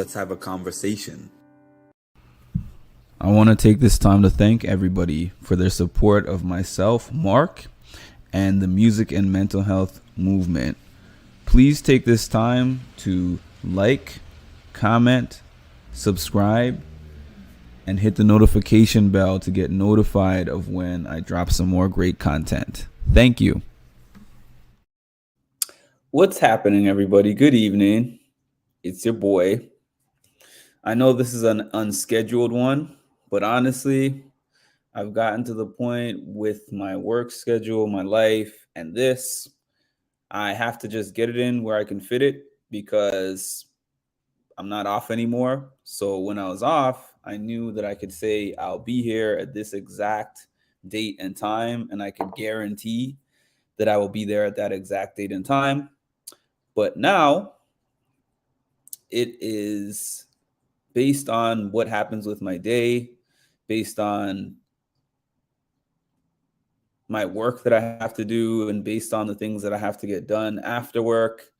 Let's have a conversation. I want to take this time to thank everybody for their support of myself, Mark, and the music and mental health movement. Please take this time to like, comment, subscribe, and hit the notification bell to get notified of when I drop some more great content. Thank you. What's happening, everybody? Good evening. It's your boy. I know this is an unscheduled one, but honestly, I've gotten to the point with my work schedule, my life, and this. I have to just get it in where I can fit it because I'm not off anymore. So when I was off, I knew that I could say I'll be here at this exact date and time, and I could guarantee that I will be there at that exact date and time. But now it is based on what happens with my day, based on my work that I have to do, and based on the things that I have to get done after work.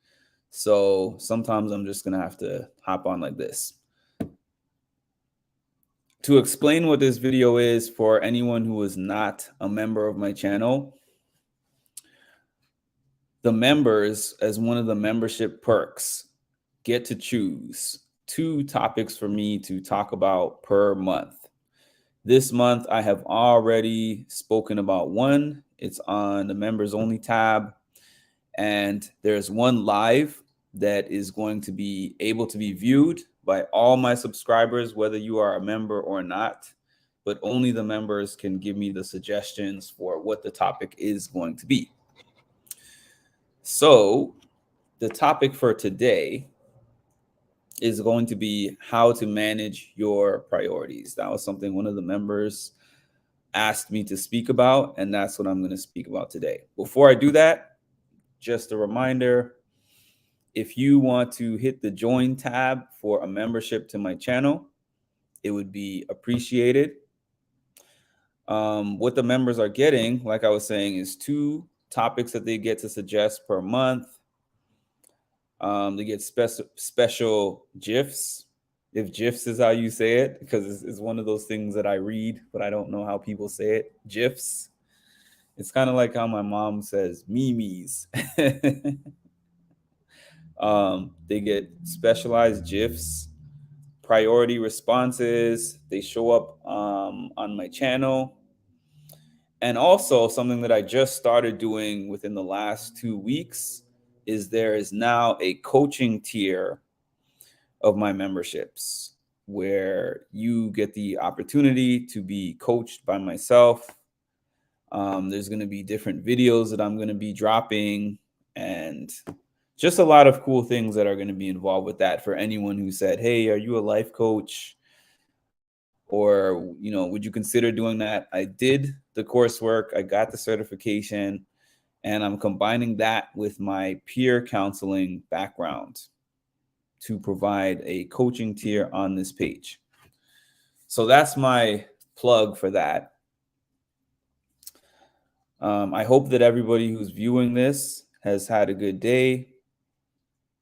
So sometimes I'm just going to have to hop on like this. To explain what this video is for anyone who is not a member of my channel, the members, as one of the membership perks, get to choose 2 topics for me to talk about per month. This month, I have already spoken about one. It's on the members only tab. And there's one live that is going to be able to be viewed by all my subscribers, whether you are a member or not. But only the members can give me the suggestions for what the topic is going to be. So the topic for today is going to be how to manage your priorities. That was something one of the members asked me to speak about, and that's what I'm going to speak about today. Before I do that, just a reminder, if you want to hit the join tab for a membership to my channel, it would be appreciated. What the members are getting, like I was saying, is 2 topics that they get to suggest per month. They get special GIFs, if GIFs is how you say it, because it's one of those things that I read, but I don't know how people say it. GIFs. It's kind of like how my mom says memes. They get specialized GIFs, priority responses. They show up on my channel. And also something that I just started doing within the last 2 weeks is there is now a coaching tier of my memberships where you get the opportunity to be coached by myself. There's going to be different videos that I'm going to be dropping, and just a lot of cool things that are going to be involved with that for anyone who said, hey, are you a life coach? Or, would you consider doing that? I did the coursework, I got the certification, and I'm combining that with my peer counseling background to provide a coaching tier on this page. So that's my plug for that. I hope that everybody who's viewing this has had a good day.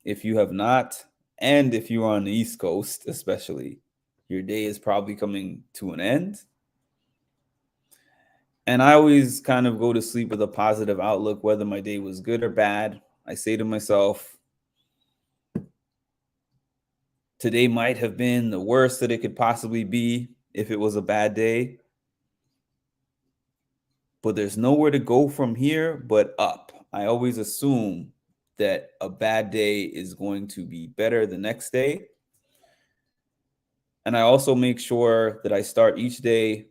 If you have not, and if you're on the East Coast, especially, your day is probably coming to an end. And I always kind of go to sleep with a positive outlook, whether my day was good or bad. I say to myself, today might have been the worst that it could possibly be if it was a bad day. But there's nowhere to go from here but up. I always assume that a bad day is going to be better the next day. And I also make sure that I start each day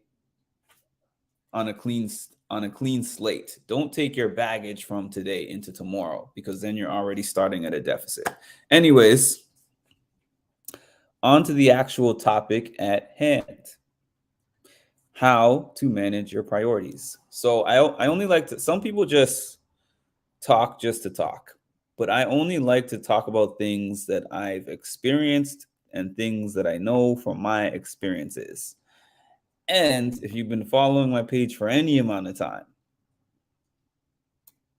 on a clean slate. Don't take your baggage from today into tomorrow, because then you're already starting at a deficit. Anyways, on to the actual topic at hand. How to manage your priorities. So I only like to, some people just talk just to talk, but I only like to talk about things that I've experienced and things that I know from my experiences. And if you've been following my page for any amount of time,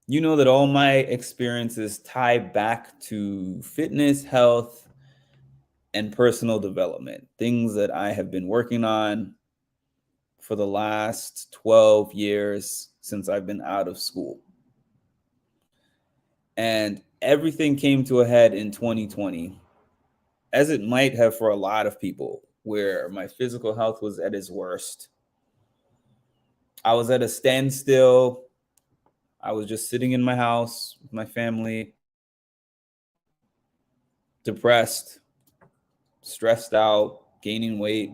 you know that all my experiences tie back to fitness, health, and personal development, things that I have been working on for the last 12 years since I've been out of school. And everything came to a head in 2020, as it might have for a lot of people, where my physical health was at its worst. I was at a standstill. I was just sitting in my house with my family, depressed, stressed out, gaining weight.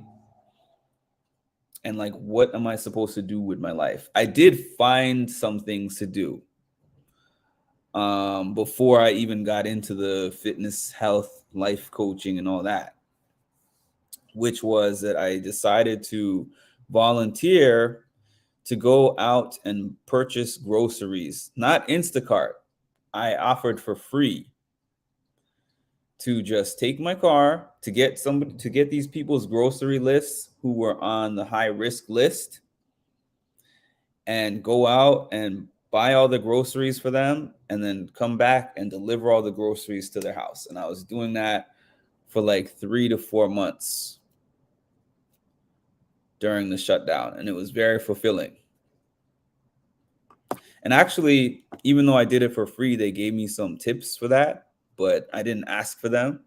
And like, what am I supposed to do with my life? I did find some things to do before I even got into the fitness, health, life coaching, and all that, which was that I decided to volunteer to go out and purchase groceries, not Instacart. I offered for free to just take my car to get somebody to get these people's grocery lists who were on the high risk list and go out and buy all the groceries for them and then come back and deliver all the groceries to their house. And I was doing that for like 3 to 4 months during the shutdown, and it was very fulfilling. And actually, even though I did it for free, they gave me some tips for that, but I didn't ask for them.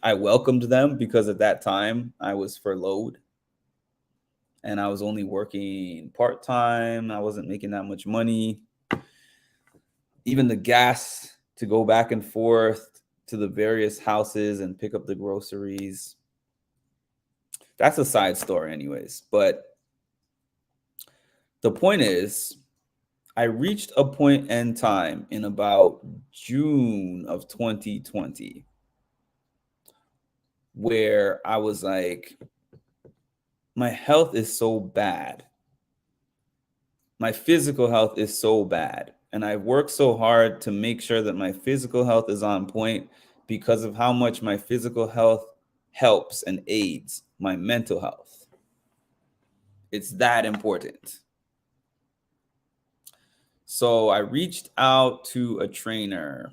I welcomed them because at that time I was furloughed and I was only working part-time. I wasn't making that much money. Even the gas to go back and forth to the various houses and pick up the groceries. That's a side story anyways. But the point is, I reached a point in time in about June of 2020 where I was like, my health is so bad. My physical health is so bad. And I've worked so hard to make sure that my physical health is on point because of how much my physical health helps and aids my mental health. It's that important. So I reached out to a trainer.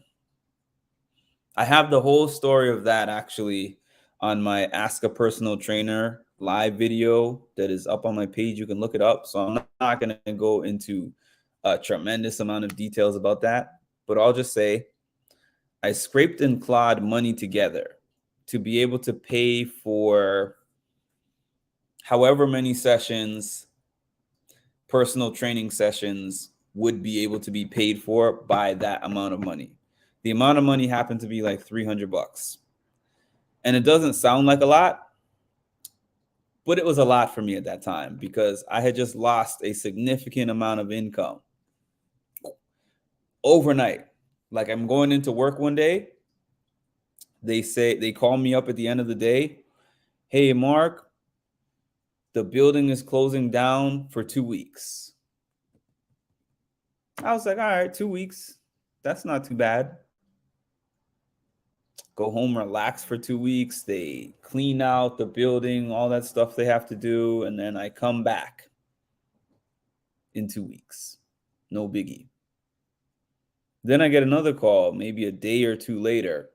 I have the whole story of that actually on my Ask a Personal Trainer live video that is up on my page. You can look it up. So I'm not going to go into a tremendous amount of details about that, but I'll just say I scraped and clawed money together to be able to pay for however many sessions, personal training sessions would be able to be paid for by that amount of money. The amount of money happened to be like $300. And it doesn't sound like a lot, but it was a lot for me at that time because I had just lost a significant amount of income overnight. Like I'm going into work one day. They call me up at the end of the day. Hey, Mark, the building is closing down for 2 weeks. I was like, all right, 2 weeks. That's not too bad. Go home, relax for 2 weeks. They clean out the building, all that stuff they have to do. And then I come back in 2 weeks. No biggie. Then I get another call, maybe a day or two later.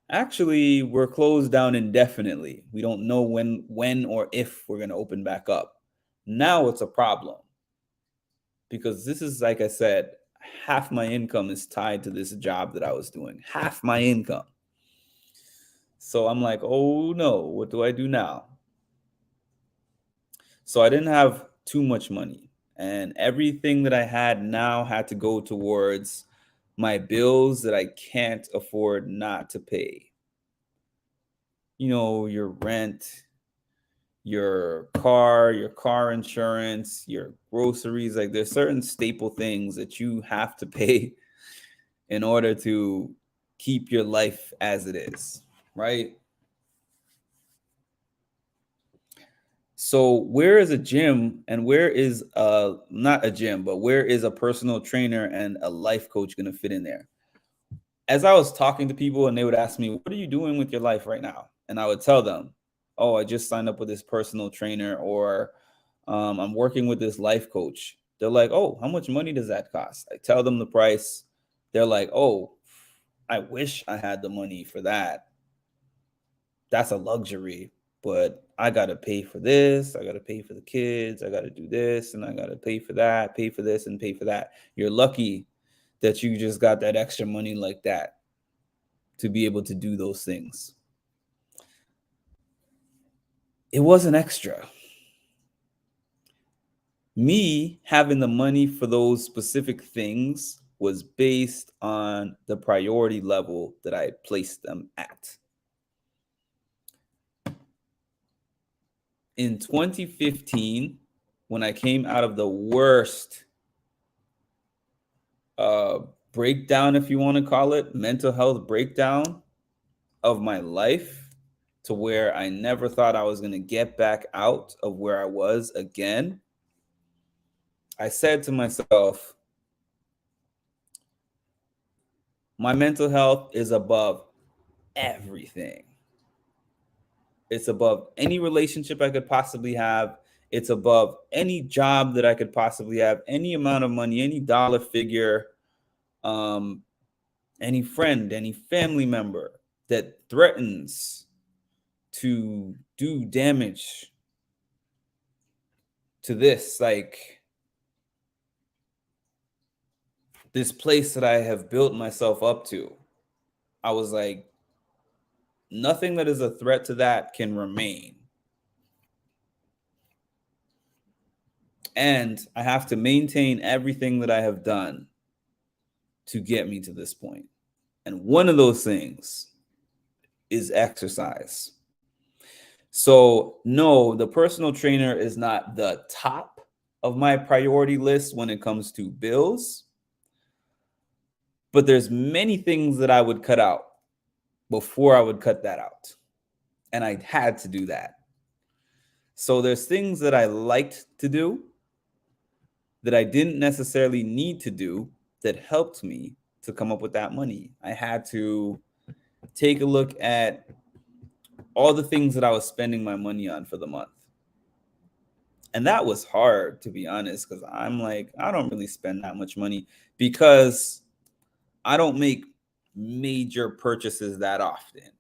Actually, we're closed down indefinitely. We don't know when or if we're going to open back up. Now it's a problem because this is, like I said, half my income is tied to this job that I was doing. Half my income. So I'm like, oh no, what do I do now? So I didn't have too much money, and everything that I had now had to go towards my bills that I can't afford not to pay. You know, your rent, your car insurance, your groceries. Like there's certain staple things that you have to pay in order to keep your life as it is, right? So where is a gym and where is not a gym, but where is a personal trainer and a life coach going to fit in there? As I was talking to people and they would ask me, what are you doing with your life right now? And I would tell them, oh, I just signed up with this personal trainer, or I'm working with this life coach. They're like, oh, how much money does that cost? I tell them the price. They're like, oh, I wish I had the money for that. that's a luxury, but I got to pay for this, I got to pay for the kids, I got to do this, and I got to pay for that, pay for this, and pay for that. You're lucky that you just got that extra money like that to be able to do those things. It wasn't extra. Me having the money for those specific things was based on the priority level that I placed them at. In 2015, when I came out of the worst uh, breakdown, if you want to call it, mental health breakdown of my life, to where I never thought I was going to get back out of where I was again, I said to myself, my mental health is above everything. It's above any relationship I could possibly have. It's above any job that I could possibly have, any amount of money, any dollar figure, um, any friend, any family member that threatens to do damage to this, like this place that I have built myself up to. I was like, nothing that is a threat to that can remain. And I have to maintain everything that I have done to get me to this point. And one of those things is exercise. So, no, the personal trainer is not the top of my priority list when it comes to bills, but there's many things that I would cut out before I would cut that out. And I had to do that. So there's things that I liked to do that I didn't necessarily need to do that helped me to come up with that money. I had to take a look at all the things that I was spending my money on for the month. And that was hard, to be honest, because I'm like, I don't really spend that much money because I don't make major purchases that often.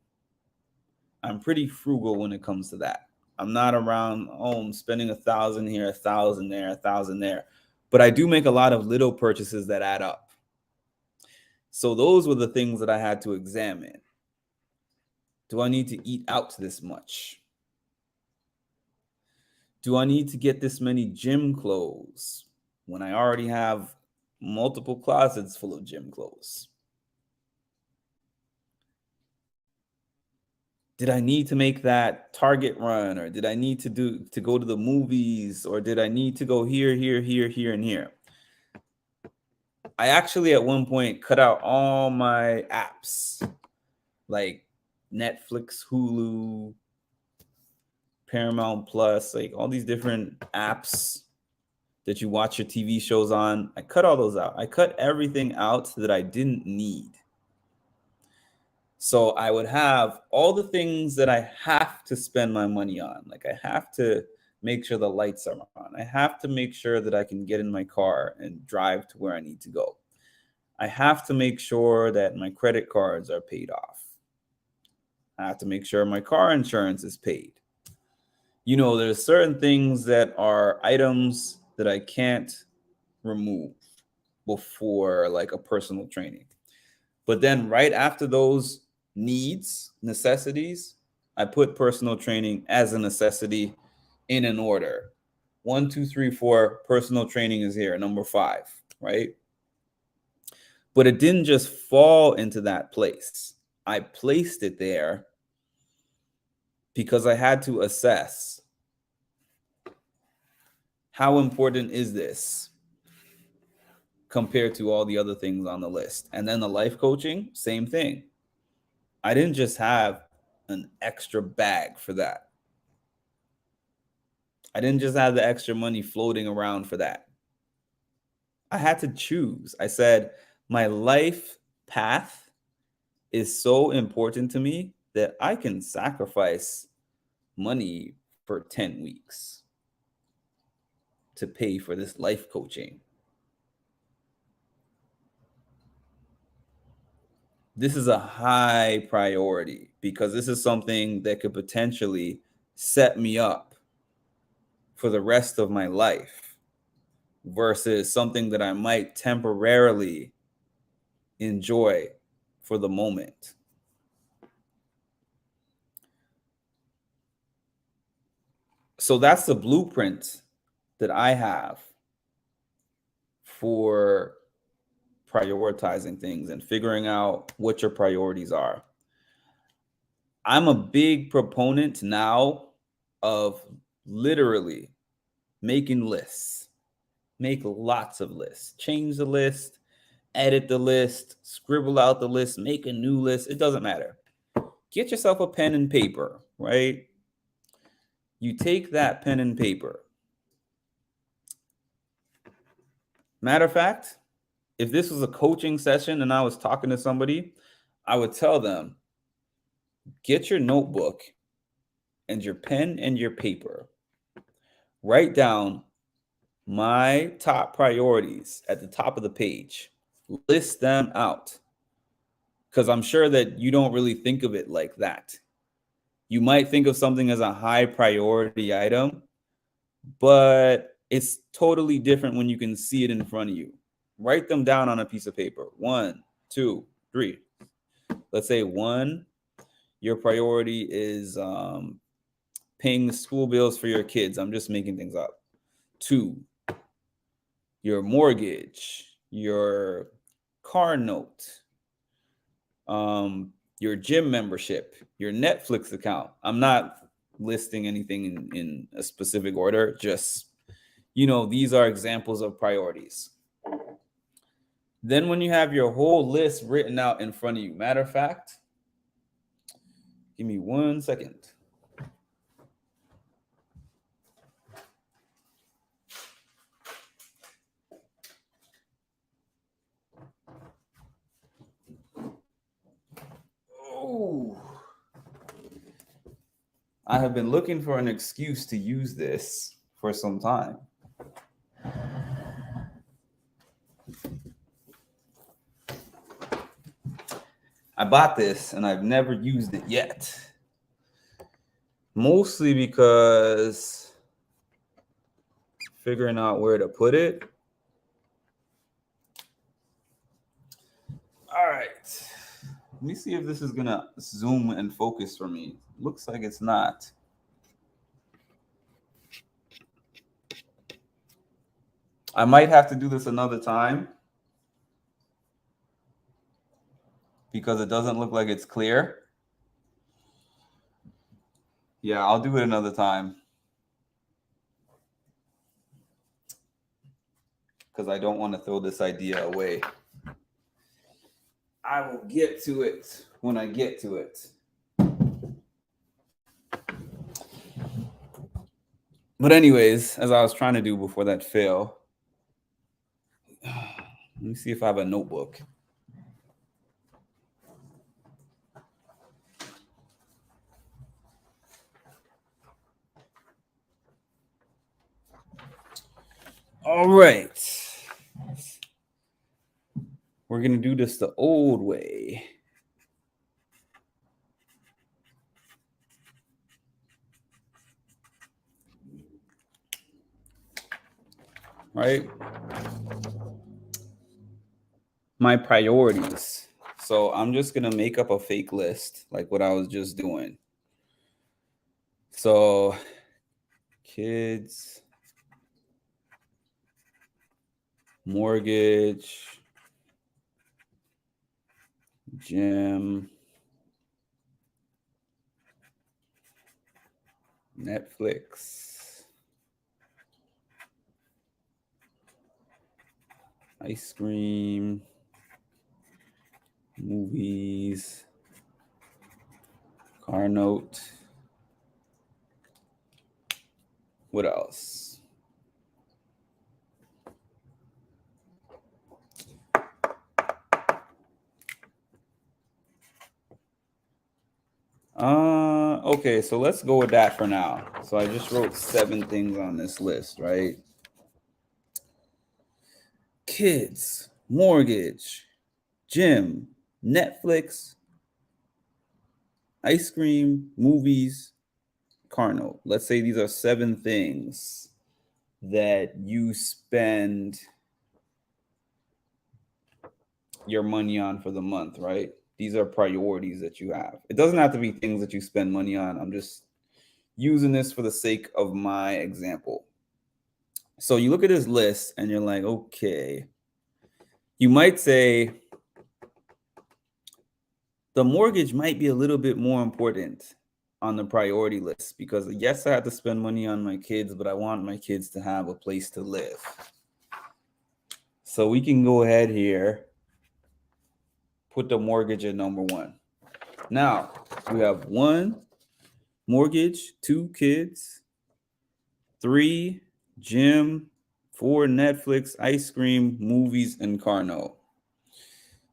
I'm pretty frugal when it comes to that. I'm not around, oh, I'm spending 1,000 here, 1,000 there, 1,000 there. But I do make a lot of little purchases that add up. So those were the things that I had to examine. Do I need to eat out this much? Do I need to get this many gym clothes when I already have multiple closets full of gym clothes? Did I need to make that Target run, or did I need to go to the movies, or did I need to go here, here, here, here, and here? I actually at one point cut out all my apps like Netflix, Hulu, Paramount Plus, like all these different apps that you watch your TV shows on. I cut all those out. I cut everything out that I didn't need. So I would have all the things that I have to spend my money on. Like I have to make sure the lights are on. I have to make sure that I can get in my car and drive to where I need to go. I have to make sure that my credit cards are paid off. I have to make sure my car insurance is paid. You know, there's certain things that are items that I can't remove before like a personal training. But then right after those needs, necessities, I put personal training as a necessity in an order. 1, 2, 3, 4, personal training is here, number 5, right? But it didn't just fall into that place. I placed it there because I had to assess, how important is this compared to all the other things on the list? And then the life coaching, same thing. I didn't just have an extra bag for that. I didn't just have the extra money floating around for that. I had to choose. I said, my life path is so important to me that I can sacrifice money for 10 weeks to pay for this life coaching. this is a high priority because this is something that could potentially set me up for the rest of my life versus something that I might temporarily enjoy for the moment. So that's the blueprint that I have for prioritizing things and figuring out what your priorities are. I'm a big proponent now of literally making lists. Make lots of lists. Change the list, edit the list, scribble out the list, make a new list. It doesn't matter. Get yourself a pen and paper, right? You take that pen and paper. Matter of fact, if this was a coaching session and I was talking to somebody, I would tell them, get your notebook and your pen and your paper. Write down my top priorities at the top of the page. List them out. Because I'm sure that you don't really think of it like that. You might think of something as a high priority item, but it's totally different when you can see it in front of you. Write them down on a piece of paper. 1, 2, 3. Let's say 1, your priority is paying the school bills for your kids. I'm just making things up. 2, your mortgage, your car note, your gym membership, your Netflix account. I'm not listing anything in a specific order. Just, these are examples of priorities. Then when you have your whole list written out in front of you, matter of fact, give me 1 second. Oh, I have been looking for an excuse to use this for some time. I bought this and I've never used it yet. Mostly because figuring out where to put it. All right. Let me see if this is going to zoom and focus for me. Looks like it's not. I might have to do this another time because it doesn't look like it's clear. Yeah, I'll do it another time because I don't want to throw this idea away. I will get to it when I get to it. But anyways, as I was trying to do before that fail, let me see if I have a notebook. All right. We're going to do this the old way. Right? My priorities. So I'm just going to make up a fake list like what I was just doing. So kids, mortgage, gym, Netflix, ice cream, movies, car note. What else? Okay, so let's go with that for now. So I just wrote 7 things on this list, right? Kids, mortgage, gym, Netflix, ice cream, movies, car note. Let's say these are 7 things that you spend your money on for the month, right? These are priorities that you have. It doesn't have to be things that you spend money on. I'm just using this for the sake of my example. So you look at this list and you're like, okay, you might say the mortgage might be a little bit more important on the priority list because yes, I have to spend money on my kids, but I want my kids to have a place to live. So we can go ahead here, put the mortgage at number 1. Now we have 1 mortgage, 2 kids, 3 gym, 4 Netflix, ice cream, movies, and car note.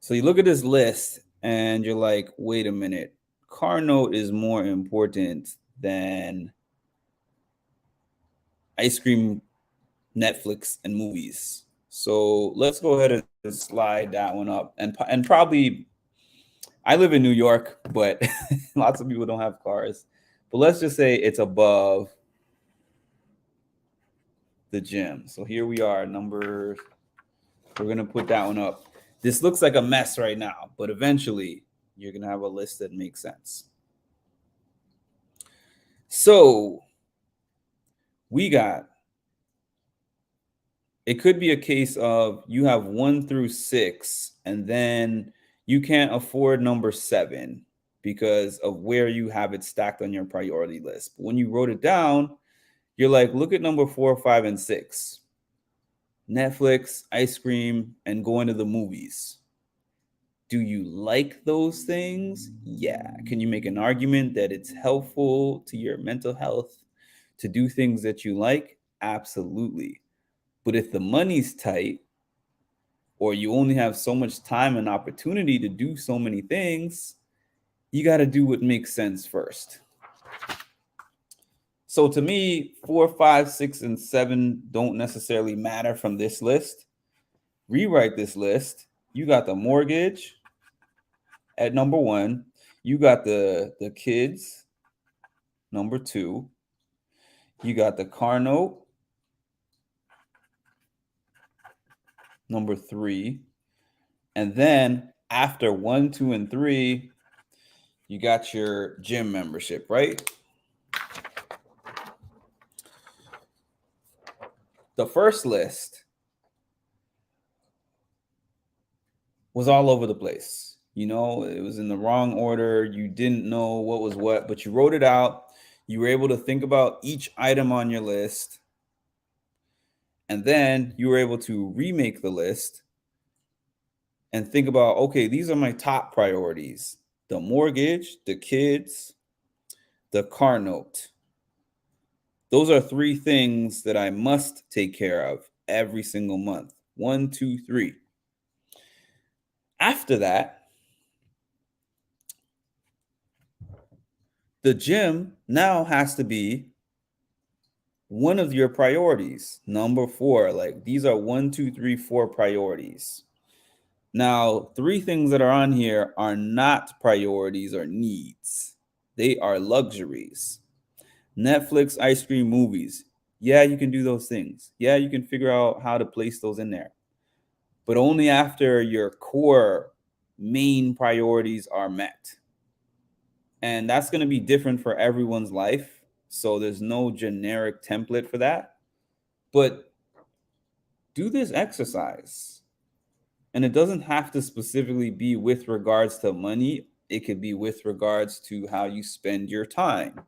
So you look at this list and you're like, wait a minute, car note is more important than ice cream, Netflix, and movies. So let's go ahead and slide that one up. And probably, I live in New York, but lots of people don't have cars. But let's just say it's above the gym. So here we are, we're going to put that one up. This looks like a mess right now, but eventually you're going to have a list that makes sense. So we got, it could be a case of you have 1 through 6, and then you can't afford number 7 because of where you have it stacked on your priority list. But when you wrote it down, you're like, look at number 4, 5, and 6. Netflix, ice cream, and going to the movies. Do you like those things? Yeah. Can you make an argument that it's helpful to your mental health to do things that you like? Absolutely. But if the money's tight, or you only have so much time and opportunity to do so many things, you got to do what makes sense first. So to me, 4, 5, 6, and 7 don't necessarily matter from this list. Rewrite this list. You got the mortgage at number 1. You got the kids, number 2. You got the car note, number 3. And then after 1, 2, and 3, you got your gym membership, right? The first list was all over the place. You know, it was in the wrong order. You didn't know what was what, but you wrote it out. You were able to think about each item on your list. And then you were able to remake the list and think about, okay, these are my top priorities: the mortgage, the kids, the car note. Those are 3 things that I must take care of every single month. 1, 2, 3. After that, the gym now has to be one of your priorities. Number 4, like these are 1, 2, 3, 4 priorities. Now, 3 things that are on here are not priorities or needs. They are luxuries. Netflix, ice cream, movies. Yeah, you can do those things. Yeah, you can figure out how to place those in there. But only after your core main priorities are met. And that's going to be different for everyone's life. So there's no generic template for that. But do this exercise. And it doesn't have to specifically be with regards to money. It could be with regards to how you spend your time.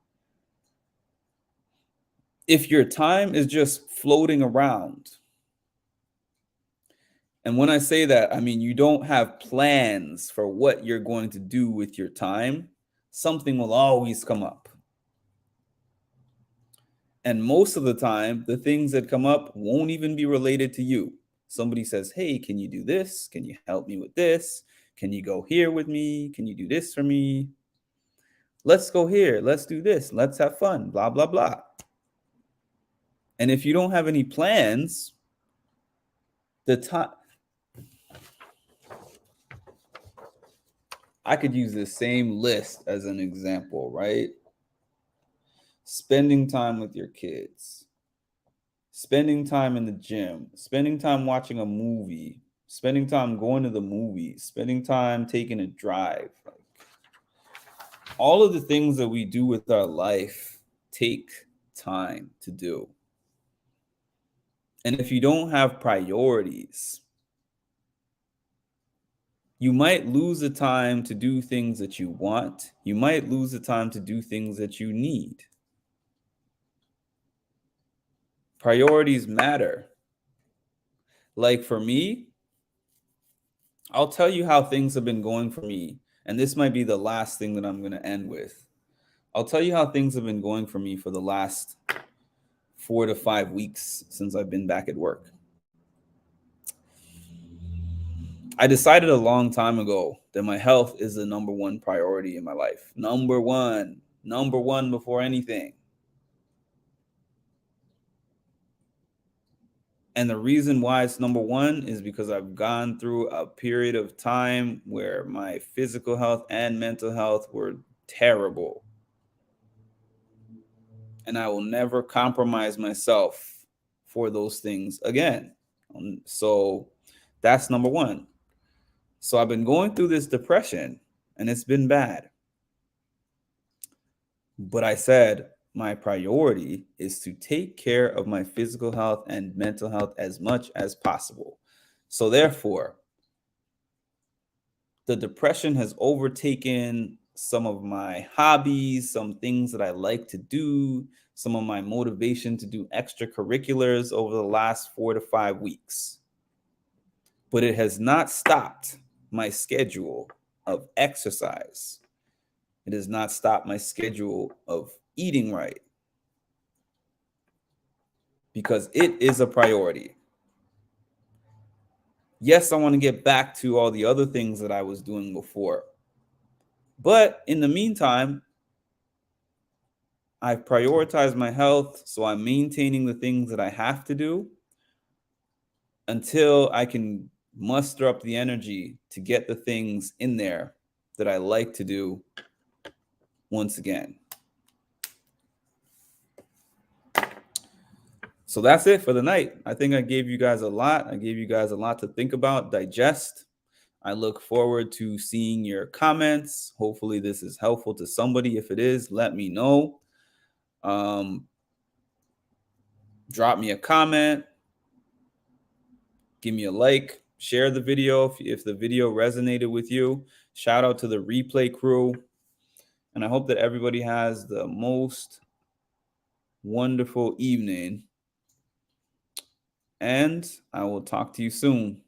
If your time is just floating around, and when I say that, I mean you don't have plans for what you're going to do with your time, something will always come up. And most of the time, the things that come up won't even be related to you. Somebody says, hey, can you do this? Can you help me with this? Can you go here with me? Can you do this for me? Let's go here. Let's do this. Let's have fun. Blah, blah, blah. And if you don't have any plans, the time I could use the same list as an example, right? Spending time with your kids, spending time in the gym, spending time watching a movie, spending time going to the movies, spending time taking a drive. Like, all of the things that we do with our life take time to do. And if you don't have priorities, you might lose the time to do things that you want. You might lose the time to do things that you need. Priorities matter. Like for me, I'll tell you how things have been going for me. And this might be the last thing that I'm going to end with. I'll tell you how things have been going for me for the last 4 to 5 weeks since I've been back at work. I decided a long time ago that my health is the number one priority in my life. Number one before anything. And the reason why it's number one is because I've gone through a period of time where my physical health and mental health were terrible. And I will never compromise myself for those things again. So that's number one. So I've been going through this depression and it's been bad. But I said my priority is to take care of my physical health and mental health as much as possible. So therefore, the depression has overtaken some of my hobbies, some things that I like to do, some of my motivation to do extracurriculars over the last 4 to 5 weeks. But it has not stopped my schedule of exercise. It has not stopped my schedule of eating right, because it is a priority. Yes, I want to get back to all the other things that I was doing before. But in the meantime, I've prioritized my health, so I'm maintaining the things that I have to do until I can muster up the energy to get the things in there that I like to do once again. So that's it for the night. I think I gave you guys a lot. I gave you guys a lot to think about, digest. I look forward to seeing your comments. Hopefully this is helpful to somebody. If it is, let me know. Drop me a comment. Give me a like. Share the video if the video resonated with you. Shout out to the replay crew. And I hope that everybody has the most wonderful evening. And I will talk to you soon.